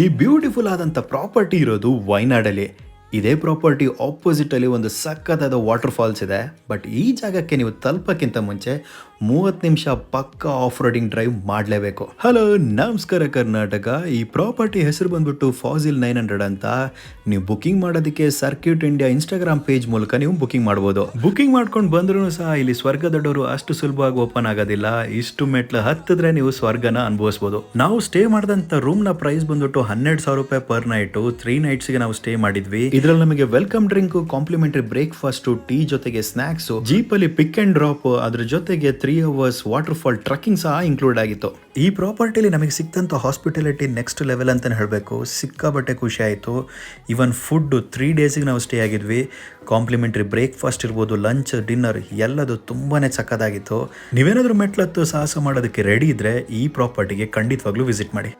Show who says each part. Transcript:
Speaker 1: ಈ ಬ್ಯೂಟಿಫುಲ್ ಆದಂಥ ಪ್ರಾಪರ್ಟಿ ಇರೋದು ವಯನಾಡಲ್ಲಿ. ಇದೇ ಪ್ರಾಪರ್ಟಿ ಆಪೋಸಿಟ್ ಅಲ್ಲಿ ಒಂದು ಸಕ್ಕತ್ತಾದ ವಾಟರ್ ಫಾಲ್ಸ್ ಇದೆ. ಬಟ್ ಈ ಜಾಗಕ್ಕೆ ನೀವು ತಲುಪಕ್ಕಿಂತ ಮುಂಚೆ 30 ನಿಮಿಷ ಪಕ್ಕ ಆಫ್ ರೋಡಿಂಗ್ ಡ್ರೈವ್ ಮಾಡಲೇಬೇಕು. ಹಲೋ ನಮಸ್ಕಾರ ಕರ್ನಾಟಕ. ಈ ಪ್ರಾಪರ್ಟಿ ಹೆಸರು ಬಂದ್ಬಿಟ್ಟು ಫಾಸಿಲ್ 900 ಅಂತ. ನೀವು ಬುಕಿಂಗ್ ಮಾಡೋದಕ್ಕೆ ಸರ್ಕ್ಯೂಟ್ ಇಂಡಿಯಾ ಇನ್ಸ್ಟಾಗ್ರಾಮ್ ಪೇಜ್ ಮೂಲಕ ನೀವು ಬುಕಿಂಗ್ ಮಾಡ್ಬೋದು. ಬುಕಿಂಗ್ ಮಾಡ್ಕೊಂಡು ಬಂದ್ರೂ ಸಹ ಇಲ್ಲಿ ಸ್ವರ್ಗದ ಡೋರು ಅಷ್ಟು ಸುಲಭವಾಗಿ ಓಪನ್ ಆಗೋದಿಲ್ಲ. ಇಷ್ಟು ಮೆಟ್ಲು ಹತ್ತಿದ್ರೆ ನೀವು ಸ್ವರ್ಗನ ಅನುಭವಿಸಬಹುದು. ನಾವು ಸ್ಟೇ ಮಾಡಿದಂತ ರೂಮ್ ನ ಪ್ರೈಸ್ ಬಂದ್ಬಿಟ್ಟು 12,000 ರೂಪಾಯಿ ಪರ್ ನೈಟ್. 3 ನೈಟ್ಸ್ ಗೆ ನಾವು ಸ್ಟೇ ಮಾಡಿದ್ವಿ. ಇದ್ರಲ್ಲಿ ನಮಗೆ welcome drink, complementary breakfast, tea ಜೊತೆಗೆ ಸ್ನಾಕ್ಸ್, ಜೀಪ್ ಅಲ್ಲಿ ಪಿಕ್ ಅಂಡ್ ಡ್ರಾಪ್, ಅದ್ರ ಜೊತೆಗೆ 3 ಅವರ್ಸ್ ವಾಟರ್ ಫಾಲ್ ಟ್ರಕ್ಕಿಂಗ್ ಸಹ ಇನ್ಕ್ಲೂಡ್ ಆಗಿತ್ತು. ಈ ಪ್ರಾಪರ್ಟಿಲಿ ನಮಗೆ ಸಿಕ್ತಂತ ಹಾಸ್ಪಿಟಾಲಿಟಿ ನೆಕ್ಸ್ಟ್ ಲೆವೆಲ್ ಅಂತಾನೆ ಹೇಳಬೇಕು. ಸಿಕ್ಕಾಬಟ್ಟೆ ಖುಷಿ ಆಯಿತು. ಇವನ್ ಫುಡ್ 3 ಡೇಸ್ಗೆ ನಾವು ಸ್ಟೇ ಆಗಿದ್ವಿ. ಕಾಂಪ್ಲಿಮೆಂಟರಿ ಬ್ರೇಕ್ಫಾಸ್ಟ್ ಇರ್ಬೋದು, ಲಂಚ್, ಡಿನ್ನರ್ ಎಲ್ಲದು ತುಂಬಾನೇ ಸಕ್ಕದಾಗಿತ್ತು. ನೀವೇನಾದ್ರೂ ಮೆಟ್ಲತ್ತು ಸಾಹಸ ಮಾಡೋದಕ್ಕೆ ರೆಡಿ ಇದ್ರೆ ಈ ಪ್ರಾಪರ್ಟಿಗೆ ಖಂಡಿತವಾಗ್ಲೂ ವಿಸಿಟ್ ಮಾಡಿ.